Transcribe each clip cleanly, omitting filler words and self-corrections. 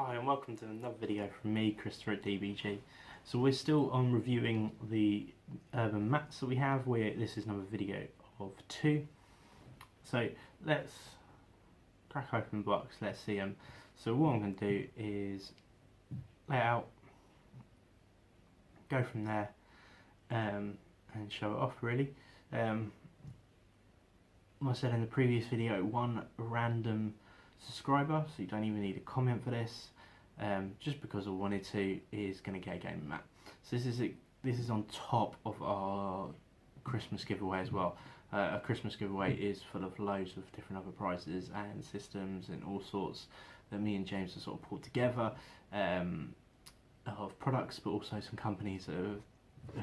Hi and welcome to another video from me, Christopher at DBG. So we're still on reviewing the Urban Matz that we have, where this is another video of 2. So let's crack open the box, let's see them. So what I'm going to do is lay it out, go from there and show it off really. Like I said in the previous video, one random subscriber, so you don't even need a comment for this, just because I wanted to, is going to get a game of Matt. So this is on top of our Christmas giveaway as well. A Christmas giveaway is full of loads of different other prizes and systems and all sorts that me and James have sort of pulled together, of products, but also some companies that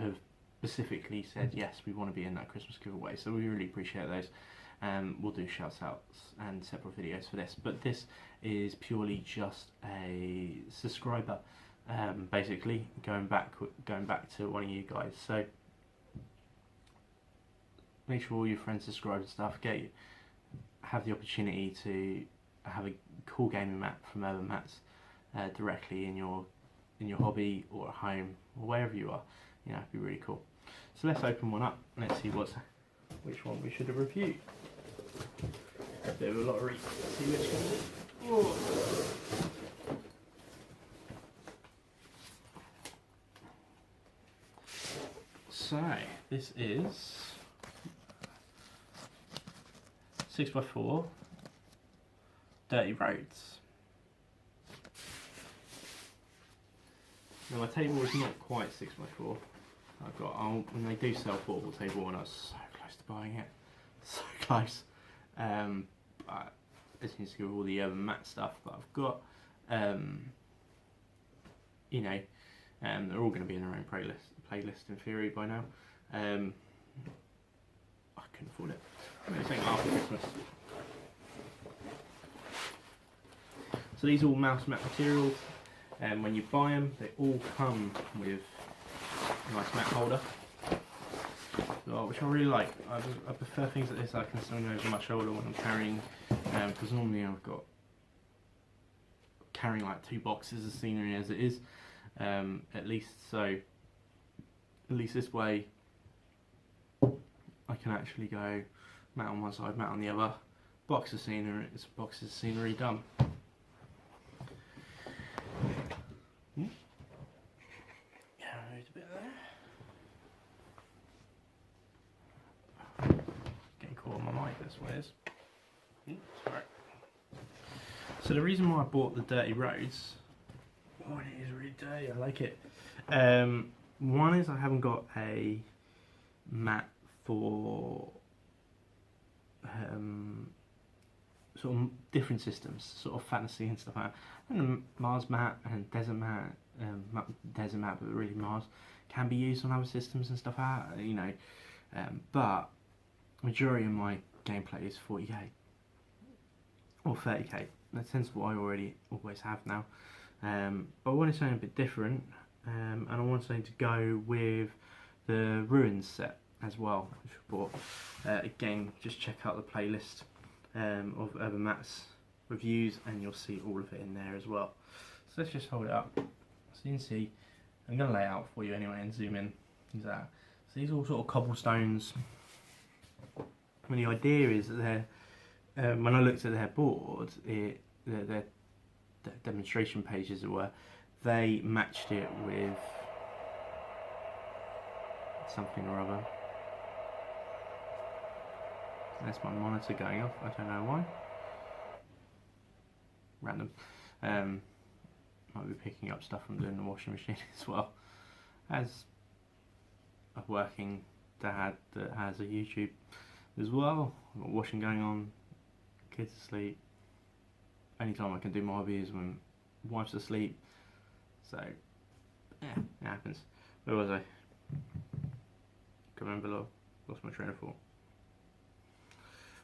have specifically said yes, we want to be in that Christmas giveaway, so we really appreciate those. We'll do shout outs and separate videos for this, but this is purely just a subscriber, basically going back to one of you guys. So make sure all your friends subscribe and stuff. Have the opportunity to have a cool gaming map from Urban Matz directly in your hobby or at home or wherever you are. You know, it'd be really cool. So let's open one up and let's see which one we should have reviewed. A bit of a lottery. See which one. Oh. So this is 6x4 Dirty Roads. Now my table is not quite 6x4. I've got, when they do sell portable table, and I was so close to buying it, so close. But as you can see with all the Urban Matz stuff that I've got, you know, they're all going to be in their own playlist in theory by now. I couldn't afford it. I'm going to take after Christmas. So these are all mouse mat materials, and when you buy them, they all come with a nice mat holder, which I really like. I prefer things like this I can sling over my shoulder when I'm carrying, because normally I've got carrying like 2 boxes of scenery as it is, at least this way I can actually go mat on one side, mat on the other, box of scenery, it's boxes of scenery done. Sorry. So the reason why I bought the Dirty Roads, oh, it is really dirty, I like it. One is I haven't got a mat for sort of different systems, sort of fantasy and stuff like that. And Mars mat and desert mat, but really Mars can be used on other systems and stuff like that, you know. But majority of my gameplay is 40k or 30k. That tends to what I always have now. But I wanted something a bit different, and I wanted something to go with the Ruins set as well, which I bought. Again, just check out the playlist of Urban Matz reviews, and you'll see all of it in there as well. So let's just hold it up so you can see. I'm going to lay it out for you anyway and zoom in. So these are all sort of cobblestones. And the idea is that when I looked at their board, their demonstration page as it were, they matched it with something or other. That's my monitor going off, I don't know why. Random. Might be picking up stuff from doing the washing machine as well. As a working dad that has a YouTube as well, I've got washing going on, kids asleep. Only time I can do my hobby is when wife's asleep. So yeah, it happens. Where was I? Comment below. Lost my train of thought.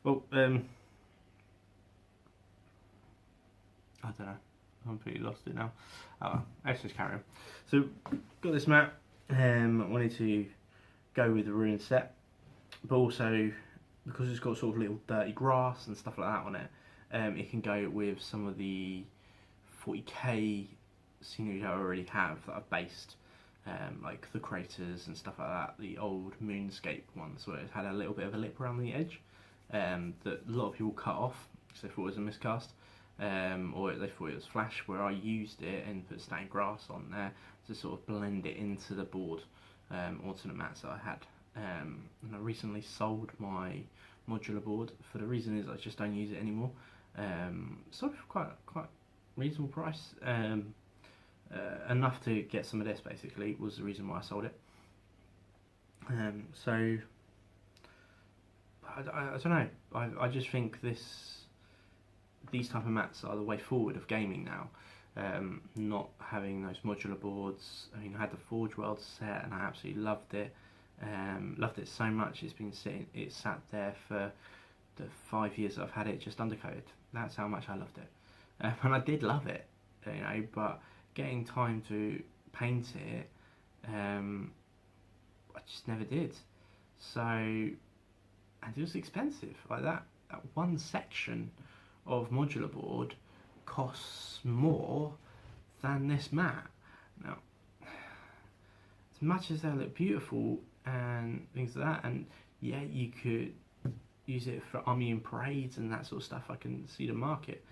Well, I don't know. I completely lost it now. Oh well, let's just carry on. So got this map. I wanted to go with the Ruin set, but also because it's got sort of little dirty grass and stuff like that on it, it can go with some of the 40k scenery that I already have that I've based, like the craters and stuff like that, the old Moonscape ones where it had a little bit of a lip around the edge, that a lot of people cut off because they thought it was a miscast, or they thought it was flash, where I used it and put stained grass on there to sort of blend it into the board, alternate mats that I had. And I recently sold my modular board for the reason is I just don't use it anymore. Sold it for quite reasonable price. Enough to get some of this, basically, was the reason why I sold it. So I don't know. I just think these type of mats are the way forward of gaming now. Not having those modular boards. I mean, I had the Forge World set and I absolutely loved it. Loved it so much. It sat there for the 5 years that I've had it, just undercoated. That's how much I loved it. And I did love it, you know, but getting time to paint it, I just never did. So, and it was expensive. Like that one section of modular board costs more than this mat. Now, as much as they look beautiful and things like that, and yeah, you could use it for army and parades and that sort of stuff. I can see the market.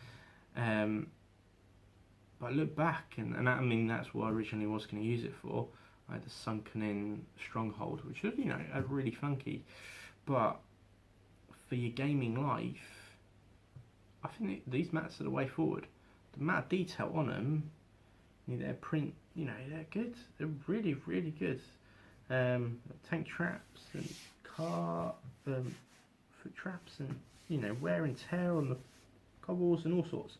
But I look back, and I mean, that's what I originally was going to use it for. I had the sunken in stronghold, which was, you know, really funky. But for your gaming life, I think these mats are the way forward. The amount of detail on them, you know, their print, you know, they're good. They're really, really good. Tank traps and car foot traps, and, you know, wear and tear on the cobbles and all sorts.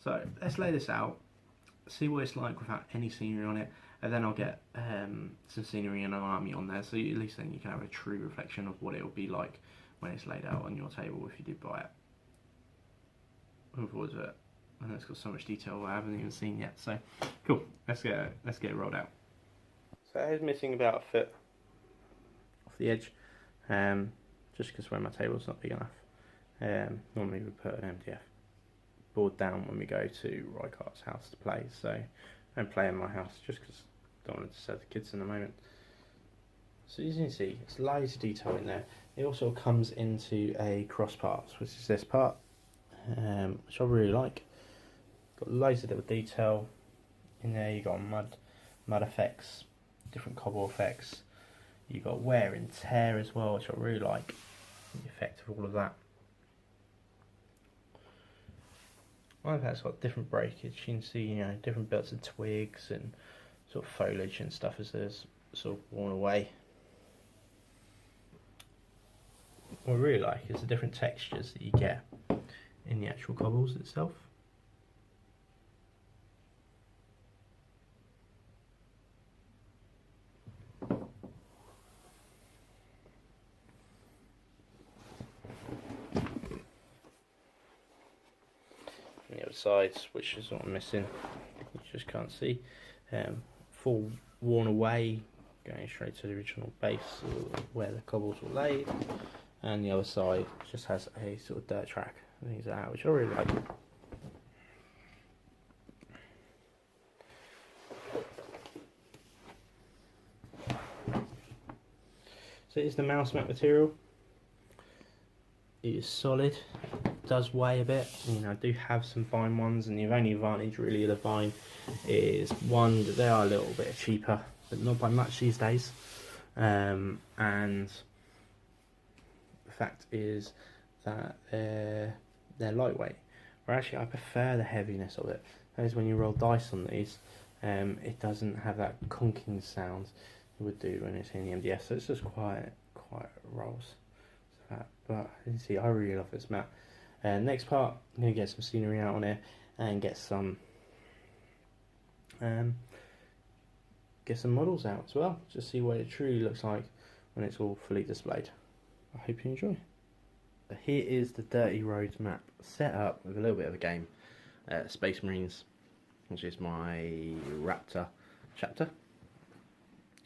So let's lay this out, see what it's like without any scenery on it, and then I'll get some scenery and an army on there, so at least then you can have a true reflection of what it will be like when it's laid out on your table if you did buy it. Looking forward to it. And it's got so much detail I haven't even seen yet. So cool. Let's get it rolled out. So it is missing about a foot off the edge, just because where my table's not big enough. Normally we put an MDF board down when we go to Rykart's house to play, so I don't play in my house just because I don't want to disturb the kids in a moment. So as you can see, it's loads of detail in there. It also comes into a cross parts, which is this part, which I really like. Got loads of little detail in there. You got mud effects, different cobble effects. You got wear and tear as well, which I really like. The effect of all of that. I've got different breakage. You can see, you know, different bits of twigs and sort of foliage and stuff as there's sort of worn away. What I really like is the different textures that you get in the actual cobbles itself. And the other sides, which is what I'm missing, you just can't see, full worn away, going straight to the original base where the cobbles were laid, and the other side just has a sort of dirt track and things like that, which I really like. So it is the mouse mat material. It is solid, does weigh a bit. You know, I do have some vine ones, and the only advantage really of the vine is one, that they are a little bit cheaper, but not by much these days. And the fact is that they're lightweight. Or actually, I prefer the heaviness of it. That is, when you roll dice on these, it doesn't have that conking sound it would do when it's in the MDF. So it's just quiet rolls. But you can see, I really love this mat. Next part, I'm going to get some scenery out on it and get some models out as well, just see what it truly looks like when it's all fully displayed. I hope you enjoy. So here is the Dirty Road map set up with a little bit of a game. Space Marines, which is my Raptor chapter.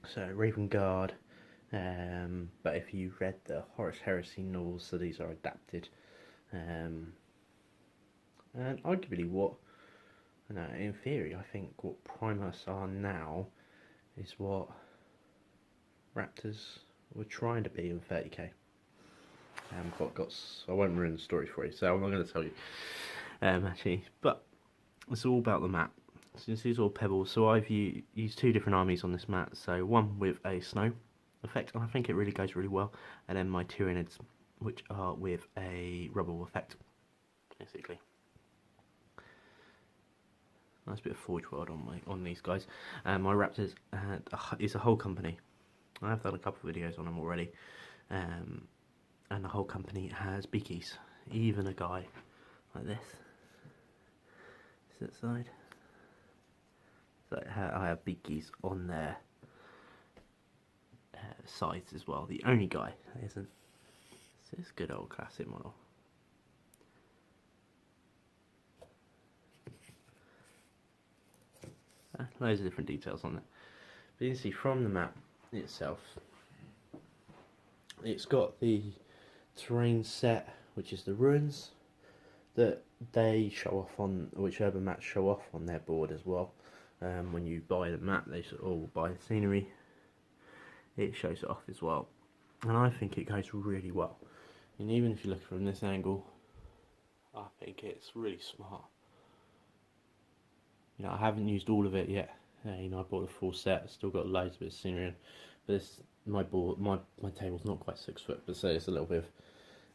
So Raven Guard. But if you read the Horus Heresy novels, so these are adapted, and arguably what in theory, I think what Primus are now is what Raptors were trying to be in 30k. I won't ruin the story for you, so I'm not going to tell you. Actually, but it's all about the map. So this is all pebbles. So I've used two different armies on this map. So one with a snow effect, and I think it really goes really well. And then my Tyranids, which are with a rubble effect, basically. Nice bit of Forge World on these guys. My Raptors is a whole company. I have done a couple of videos on them already. And the whole company has beakies. Even a guy like this. That side. So I have beakies on their sides as well. The only guy that isn't. It's this good old classic model. Loads of different details on that. But you can see from the map itself, it's got the terrain set, which is the ruins that they show off on, which Urban Matz show off on their board as well. When you buy the map, they all buy the scenery. It shows it off as well, and I think it goes really well. And even if you look from this angle, I think it's really smart. You know, I haven't used all of it yet. You know, I bought the full set. Still got loads of bit of scenery in. But this, my table's not quite 6 foot, but so it's a little bit of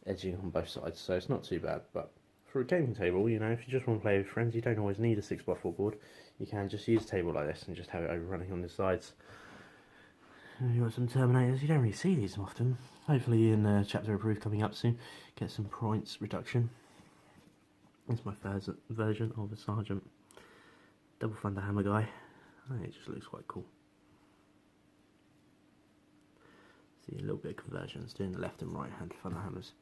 edging on both sides, so it's not too bad. But for a gaming table, you know, if you just want to play with friends, you don't always need a 6x4 board. You can just use a table like this and just have it overrunning on the sides. And you've got some Terminators. You don't really see these often. Hopefully in chapter approved coming up soon, get some points reduction. It's my first version of the Sergeant Double Thunder Hammer guy. I think it just looks quite cool. See a little bit of conversions doing the left and right hand Thunder Hammers.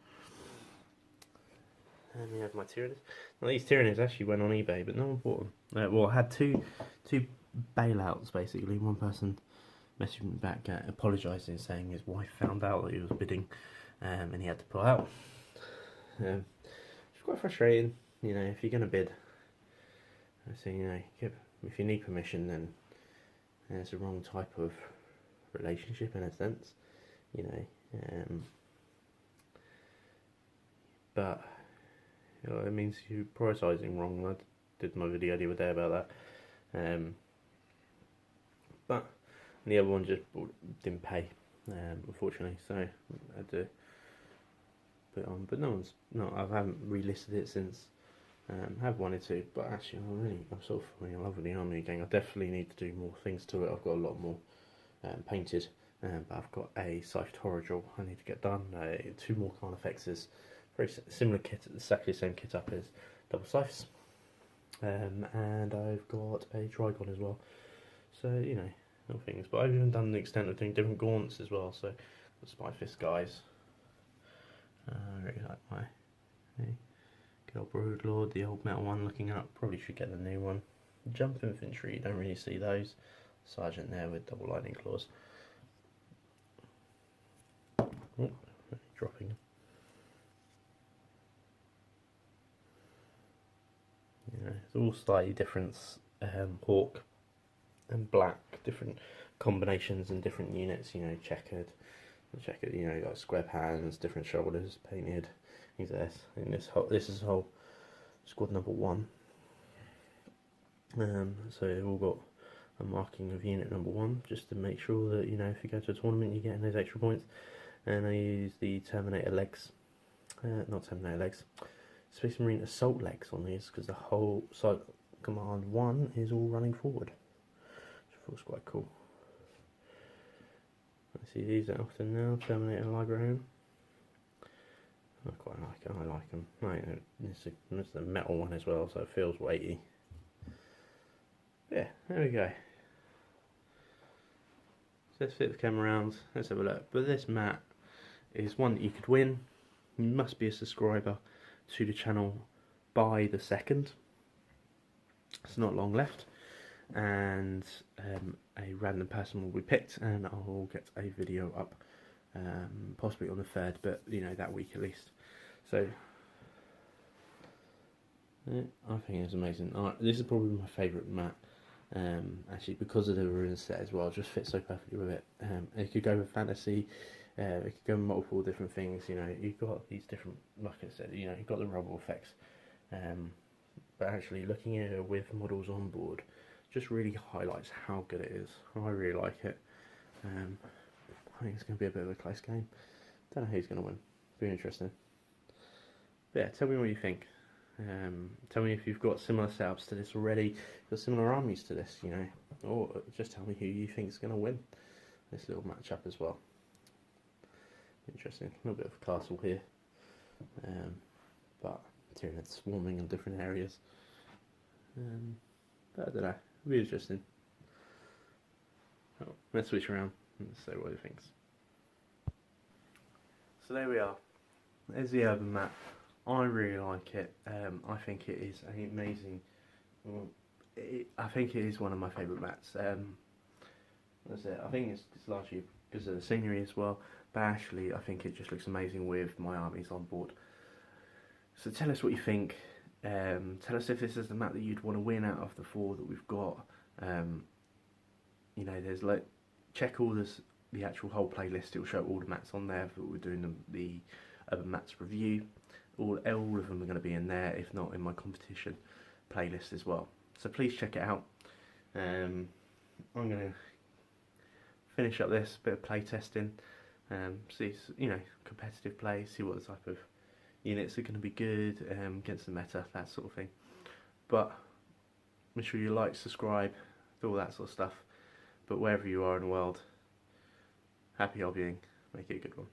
And we have my Tyranids. Now these Tyranids actually went on eBay, but no one bought them. Well, I had two bailouts basically. One person messaged me back apologising, saying his wife found out that he was bidding, and he had to pull out. It's quite frustrating, you know, if you're going to bid. So, you know, if you need permission, then it's the wrong type of relationship in a sense, you know. But you know, it means you're prioritising wrong. I did my video the other day about that. But the other one just didn't pay, unfortunately, so I had to put it on. But I haven't relisted it since. Have wanted to, but actually I'm sort of falling in love with the army again. I definitely need to do more things to it. I've got a lot more painted, but I've got a Scythe Toragel I need to get done. 2 more Carnifexes, very similar kit, exactly the same kit up as Double Scythes, and I've got a Trigon as well. So, you know, little things. But I've even done the extent of doing different gaunts as well. So the Spyfist guys. I really like my good old Broodlord, the old metal one looking up. Probably should get the new one. Jump Infantry, you don't really see those. Sergeant there with double lightning claws. Oh, dropping them. You know, it's all slightly different. Hawk and black, different combinations and different units. You know, checkered. You know, like square hands, different shoulders, painted. Things like this. And this is whole squad number 1. So they've all got a marking of unit number 1, just to make sure that, you know, if you go to a tournament, you're getting those extra points. And I use the Terminator legs, not Terminator legs, Space Marine assault legs on these, because the whole site command 1 is all running forward, which feels quite cool. I see these often now. Terminator Librarian. I quite like it. I like them. Right, it's a metal one as well, so it feels weighty. Yeah, there we go. So let's flip the camera around. Let's have a look. But this mat is one that you could win. You must be a subscriber to the channel by the 2nd. It's not long left, and a random person will be picked, and I'll get a video up, possibly on the 3rd, but you know, that week at least. So Yeah, I think it's amazing. This is probably my favourite mat, actually, because of the rune set as well. It just fits so perfectly with it. It could go with fantasy, it could go with multiple different things. You know, you've got these different, like I said, you know, you've got the rubble effects. But actually, looking at it with models on board just really highlights how good it is. I really like it. I think it's going to be a bit of a close game. Don't know who's going to win. Be interesting. But yeah, tell me what you think. Tell me if you've got similar setups to this already, got similar armies to this, you know, or just tell me who you think is going to win this little matchup as well. Interesting, a little bit of a castle here, but Tyranids swarming in different areas. But I don't know, it'll be interesting. Oh, let's switch around and see what he thinks. So there we are. There's the urban map. I really like it. I think it is amazing. I think it is one of my favourite mats. That's it. I think it's largely because of the scenery as well. But actually, I think it just looks amazing with my armies on board. So tell us what you think. Tell us if this is the map that you'd want to win out of the 4 that we've got. You know, there's like check all this, the actual whole playlist. It'll show all the mats on there that we're doing the Urban Matz review. All of them are going to be in there, if not in my competition playlist as well. So please check it out. I'm going to finish up this bit of play testing, see, you know, competitive play, see what type of units are going to be good against the meta, that sort of thing. But make sure you like, subscribe, do all that sort of stuff. But wherever you are in the world, happy hobbying, make it a good one.